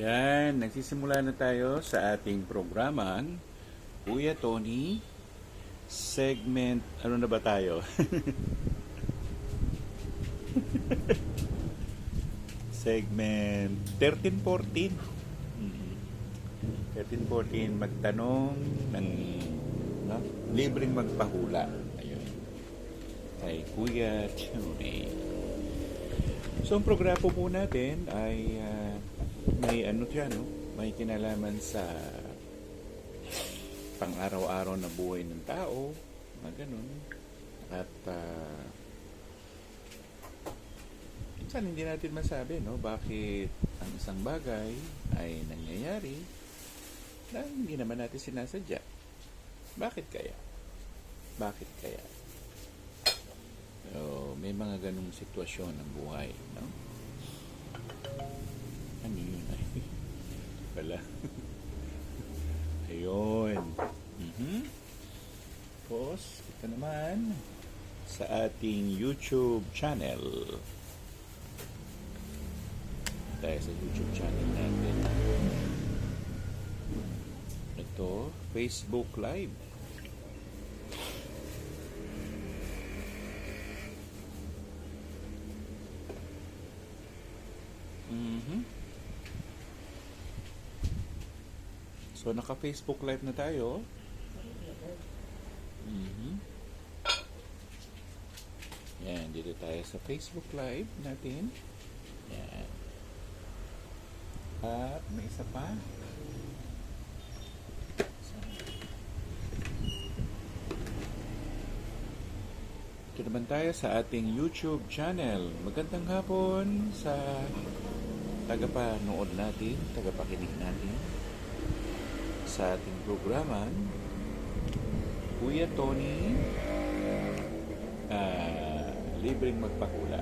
Yan, nagsisimula na tayo sa ating programang Kuya Tony segment, ano na ba tayo? Segment 13-14. 13-14, magtanong ng no? Libreng magpahula. Ayun. Kay Kuya Tony. So, ang programa po natin ay may ano siya, no? May kinalaman sa pang-araw-araw na buhay ng tao, mga ganun. At minsan hindi natin masabi, no? Bakit ang isang bagay ay nangyayari na hindi naman natin sinasadya. Bakit kaya? Bakit kaya? So, may mga ganung sitwasyon ng buhay, no? Ano yun? Ay, wala. Ayun. Tapos, ito naman sa ating YouTube channel. Tayo sa YouTube channel natin. Ito, Facebook Live. So, naka-Facebook Live na tayo. Yan, dito tayo sa Facebook Live natin. Yan. At may isa pa. Ito naman tayo sa ating YouTube channel. Magandang hapon sa tagapanood natin, tagapakinig natin sa ating programa Kuya Tony libreng magpahula.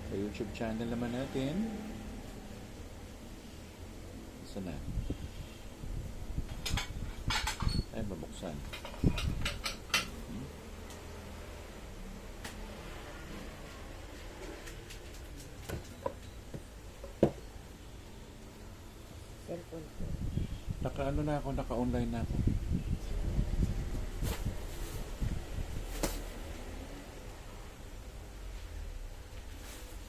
Sa YouTube channel naman natin, saan na? Ay, mabuksan. Naka-ano na ako, naka-online na ako.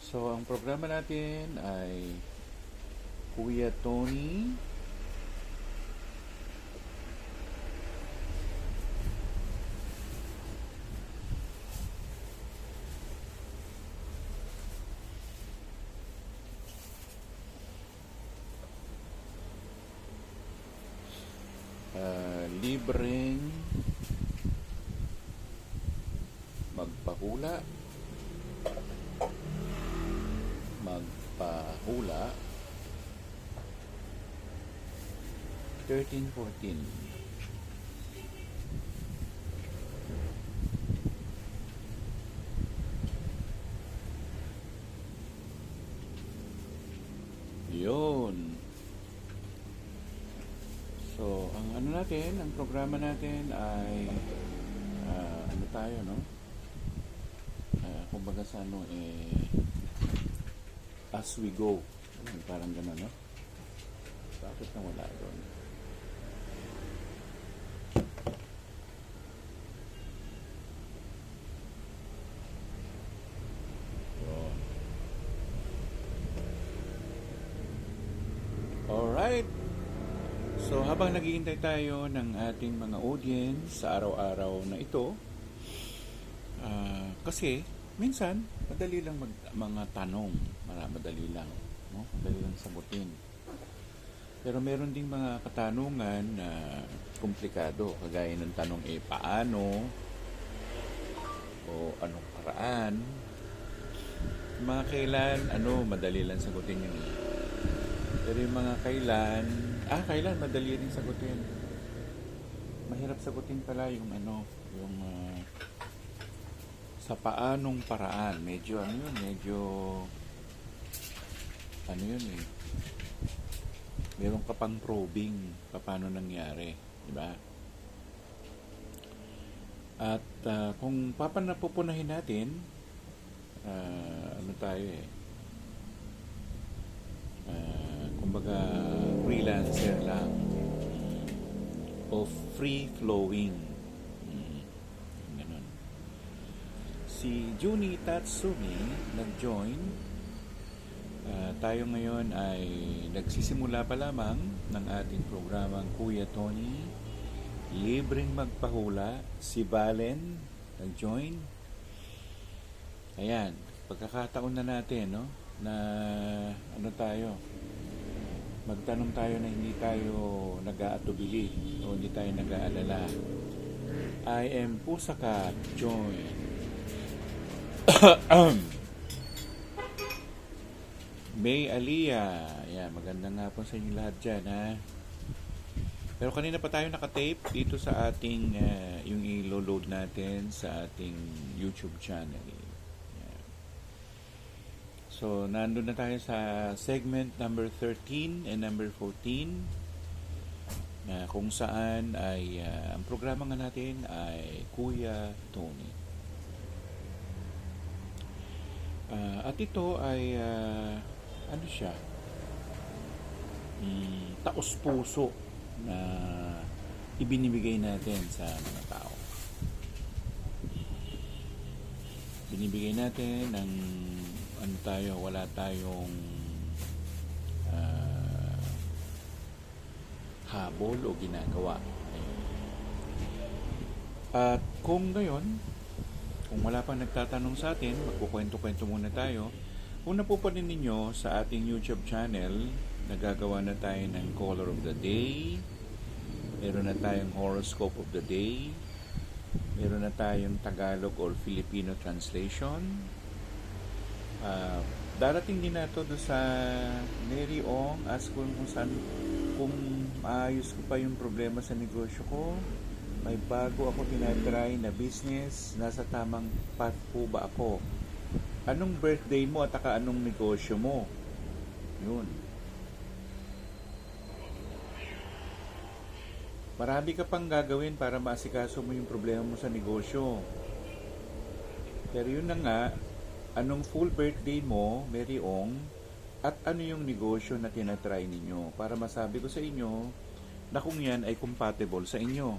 So, ang programa natin ay Kuya Tony libreng magpahula 13-14. Yun. So, ang ano natin, ang programa natin ay ano tayo, no? Kumbaga sa ano, as we go. Parang gano'n, no? Bakit na wala doon? Alright. So, habang naghihintay tayo ng ating mga audience sa araw-araw na ito, kasi minsan, madali lang mga tanong. Madali lang. No? Madali lang sagutin. Pero meron ding mga katanungan na komplikado. Kagaya ng tanong, paano? O anong paraan? Mga kailan, madali lang sagutin yun. Pero yung mga kailan, madali din sagutin. Mahirap sagutin pala yung yung sa paanong paraan. Medyo meron ka pang probing paano nangyari, di ba? At kung napupunahin natin, kumbaga freelancer lang o free flowing. Ganun. Si Juni Tatsumi nag-join. Tayo ngayon ay nagsisimula pa lamang ng ating programang Kuya Tony. Libreng magpahula. Si Valen nag-join. Ayan, pagkakataon na natin, no? Na ano tayo? Magtanong tayo na hindi tayo nag-aatubili o hindi tayo nag-aalala. I am Pusaka join. May Aliyah. Ayan, magandang hapon sa inyo lahat dyan, ha? Pero kanina pa tayo nakatape dito sa ating, yung i-load natin sa ating YouTube channel. Ayan. So, nandun na tayo sa segment number 13 and number 14 na kung saan ay ang programa nga natin ay Kuya Tony. At ito ay ano siya? Taos puso na ibinibigay natin sa mga tao. Binibigay natin ng ano tayo, wala tayong habol o ginagawa. At kung gayon, kung wala pang nagtatanong sa atin, magkukwento-kwento muna tayo. Kung napupanin ninyo sa ating YouTube channel, nagagawa na tayo ng Color of the Day, meron na tayong Horoscope of the Day, meron na tayong Tagalog or Filipino translation. Darating din na ito sa Mary Ong, ask kung saan, kung maayos ko pa yung problema sa negosyo ko, may bago ako tinatry na business, nasa tamang path po ba ako? Anong birthday mo at anong negosyo mo? Yun. Marami ka pang gagawin para maasikaso mo yung problema mo sa negosyo. Pero yun na nga, anong full birthday mo, Mary Ong, at ano yung negosyo na tinatry ninyo para masabi ko sa inyo na kung yan ay compatible sa inyo.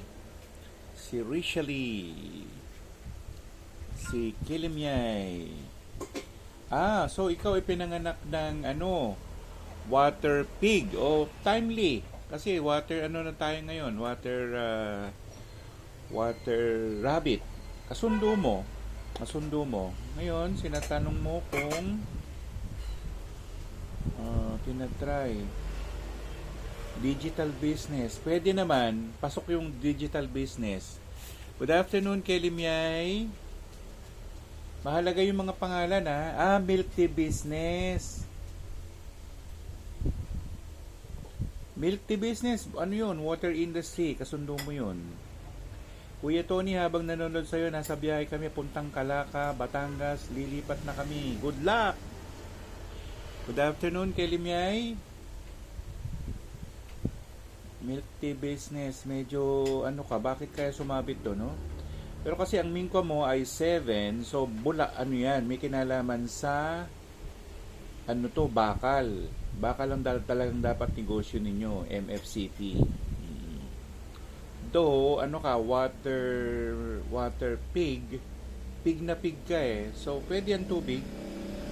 Si Richely, si Kilimyay. So ikaw ay pinanganak ng water pig o timely. Kasi water na tayo ngayon, water rabbit. Kasundo mo. Ngayon, sinatanong mo kung tinatry digital business. Pwede naman, pasok yung digital business. Good afternoon, Kelly Miay. Mahalaga yung mga pangalan, ha? Milk tea business. Milk tea business, ano yun? Water industry, kasundo mo yun. Kuya Tony, habang nanonood sa'yo, nasa biyahe kami, puntang Calaca, Batangas, lilipat na kami. Good luck! Good afternoon, Kelly Miay. Milk tea business, medyo bakit kaya sumabit to, no? Pero kasi ang mingko mo ay 7, so yan, may kinalaman sa bakal. Bakal ang talagang dapat negosyo ninyo, MFCT. Though, water pig na pig ka eh. So, pwede ang tubig.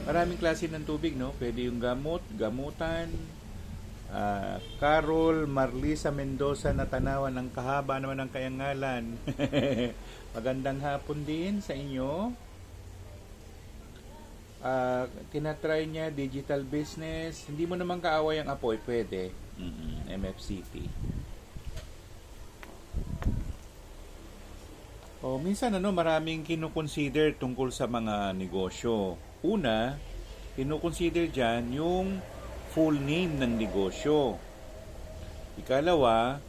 Maraming klase ng tubig, no? Pwede yung gamutan, Carol Marlisa Mendoza na tanawan ng kahaba naman ng kayangalan. Magandang hapon din sa inyo. Tinatry niya digital business. Hindi mo naman kaaway ang apoy, pwede. MFCT. Minsan maraming kinukonsider tungkol sa mga negosyo. Una, kinukonsider dyan yung full name ng negosyo. Ikalawa,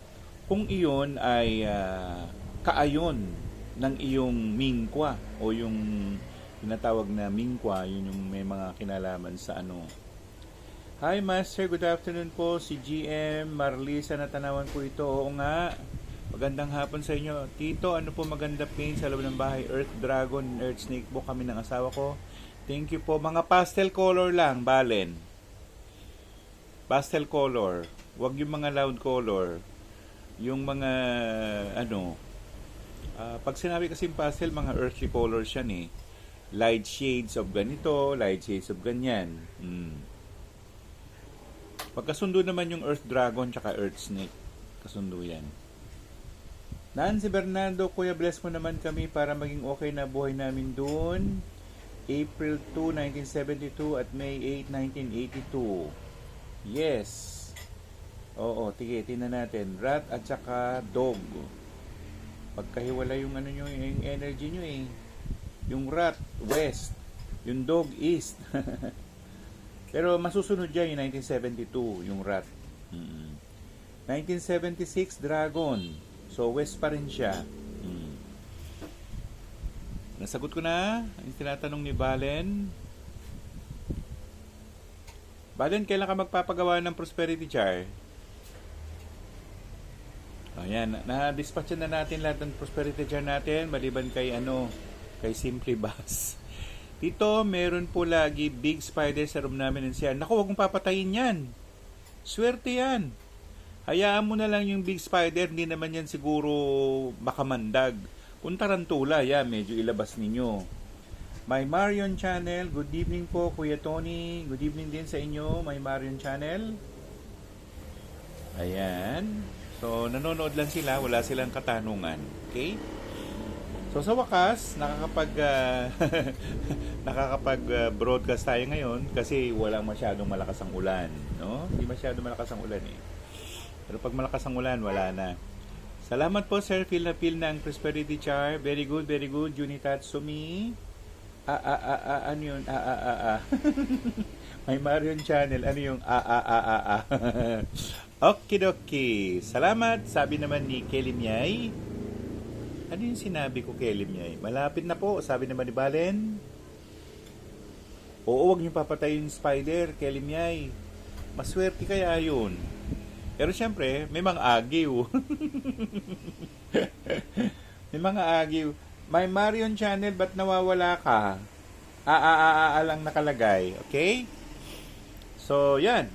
kung iyon ay kaayon ng iyong mingkwa o yung tinatawag na mingkwa, yun yung may mga kinalaman sa Hi Master, good afternoon po. Si GM Marlisa na tanawan po ito. Oo nga, magandang hapon sa inyo. Tito, ano po maganda paint sa loob ng bahay? Earth Dragon, Earth Snake po kami ng asawa ko. Thank you po. Mga pastel color lang, Balen. Pastel color. Huwag yung mga loud color. Yung mga, ano, pag sinabi kasi pastel, mga earthy colors yan eh. Light shades of ganito, light shades of ganyan. Pagkasundo naman yung Earth Dragon tsaka Earth Snake. Kasundo yan. Nancy Bernardo, Kuya, bless mo naman kami para maging okay na buhay namin doon. April 2, 1972 at May 8, 1982. Yes. Oo, tingnan natin. Rat at saka dog. Pagkahiwala yung ano nyo, yung energy nyo eh. Yung rat, west. Yung dog, east. Pero masusunod dyan yung 1972, yung rat. 1976, dragon. So, west pa rin siya. Nasagot ko na. Yung tinatanong ni Balen. Balen, kailan ka magpapagawa ng prosperity jar? Ayan, na-dispatch na natin lahat ng prosperity jar natin, maliban kay kay Simply Bass. Dito, meron po lagi big spider sa room namin and siya. Naku, huwag mong papatayin yan. Swerte yan. Hayaan mo na lang yung big spider, hindi naman yan siguro makamandag. Kung tarantula, medyo ilabas ninyo. My Marion Channel, good evening po Kuya Tony. Good evening din sa inyo, My Marion Channel. Ayan. So, nanonood lang sila, wala silang katanungan. Okay? So, sa wakas, nakakapag-broadcast tayo ngayon kasi walang masyadong malakas ang ulan. No? Hindi masyadong malakas ang ulan eh. Pero pag malakas ang ulan, wala na. Salamat po, Sir Phil na Phil ng Prosperity Char. Very good, very good. Junitatsumi. Ano yun? My Marion Channel. Ano yung Okidoki. Salamat. Sabi naman ni Kelly Miay. Ano yung sinabi ko, Kelly Miay? Malapit na po. Sabi naman ni Balen. Oo, wag niyo papatayin yung spider, Kelly Miay. Maswerte kaya yun. Pero syempre, may mga agiw. May mga agiw. My Marion Channel, ba't nawawala ka? Lang nakalagay. Okay? So, yan.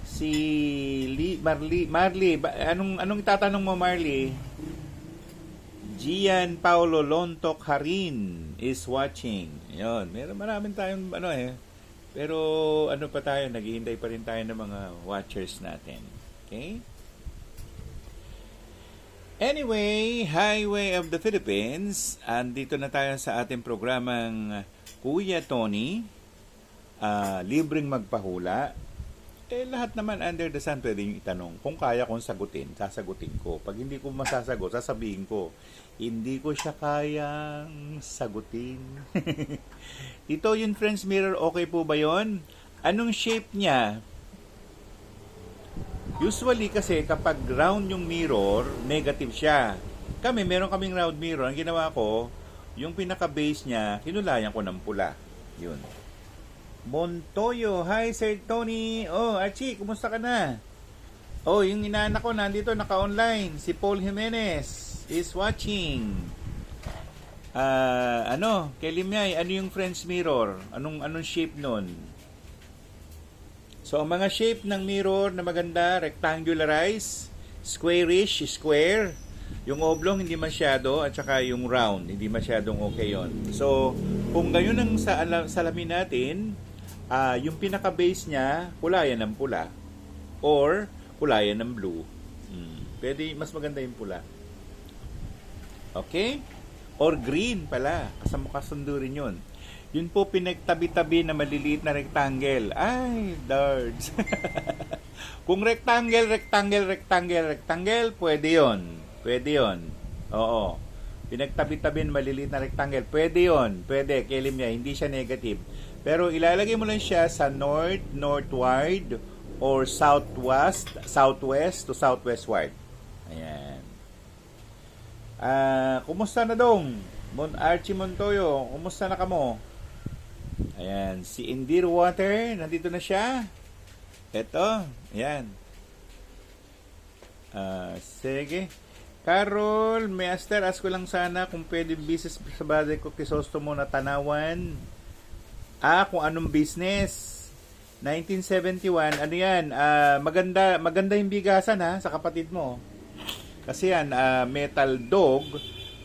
Si Marley, anong itatanong mo, Marley? Gian Paulo Lontok Harin is watching. Yon, maraming tayong pero ano pa tayo, naghihintay pa rin tayo ng mga watchers natin. Okay? Anyway, Highway of the Philippines, andito na tayo sa ating programang Kuya Tony, libreng magpahula. Lahat naman under the sun pwede nyo itanong. Kung kaya kong sagutin, sasagutin ko. Pag hindi ko masasagot, sasabihin ko, hindi ko siya kayang sagutin. Ito yung Friends Mirror, okay po ba yon? Anong shape niya? Usually kasi kapag round yung mirror, negative siya. Meron kaming round mirror. Ang ginawa ko, yung pinaka-base niya, kinulayan ko ng pula. Yun. Montoyo, hi Sir Tony. Oh, Archie, kumusta ka na? Oh, yung inaanak ko nandito, naka-online. Si Paul Jimenez is watching. Kelly Miay, ano yung Friends Mirror? Anong shape nun? So, ang mga shape ng mirror na maganda, rectangularize, squarish, square. Yung oblong, hindi masyado, at saka yung round, hindi masyadong okay yon. So, kung gayon ang salamin natin, yung pinaka-base niya, kulayan ng pula. Or, kulayan ng blue. Pwede, mas maganda yung pula. Okay? Or green pala. Kasundo rin yun. Yun po pinagtabi-tabi na maliliit na rectangle. Ay, darts. Kung rectangle, pwede yon. Pwede yon. Oo. Pinagtabi-tabi na maliliit na rectangle. Pwede yon. Pwede. Kelim niya. Hindi siya negative. Pero ilalagay mo lang siya sa north, northward, or southwest to southwestward. Ayan. Kumusta na dong? Archie Montoyo, kumusta na kamo? Ayan, si Indir Water, nandito na siya. Eto, ayan. Sige. Carol, Master, ask ko lang sana kung pwede business sa baday ko Crisostomo na Tanawan. Kung anong business. 1971, ano yan? Maganda yung bigasan ha, sa kapatid mo. Kasi yan, metal dog,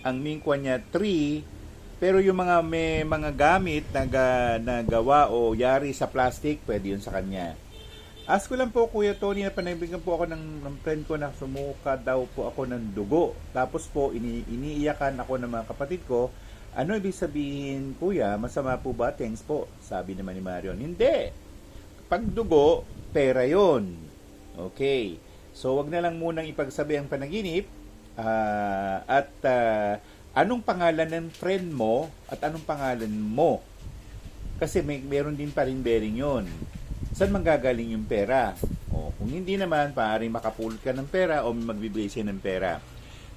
ang mingkwa niya 3, pero yung may mga gamit na gawa o yari sa plastic, pwede yun sa kanya. Ask ko lang po, Kuya Tony, na panaybigan po ako ng friend ko na sumuka daw po ako ng dugo. Tapos po, iniiyakan ako ng mga kapatid ko. Ano ibig sabihin, Kuya? Masama po ba? Thanks po. Sabi naman ni Marion. Hindi. Pag dugo, pera yon. Okay. So, wag na lang munang ipagsabi ang panaginip. Anong pangalan ng friend mo at anong pangalan mo? Kasi meron din pa rin bearing yon. Saan manggagaling yung pera? O, kung hindi naman, paaaring makapulot ka ng pera o magbibigay siya ng pera.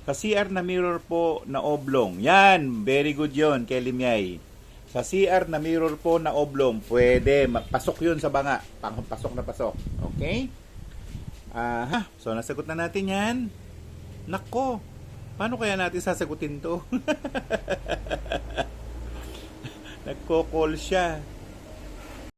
Sa CR na mirror po na oblong. Yan, very good yon, Kelly Miay. Sa CR na mirror po na oblong, pwede, pasok yun sa banga. Pasok na pasok. Okay? So nasagot na natin yan. Nako, paano kaya natin sasagutin to? Nagko-call siya.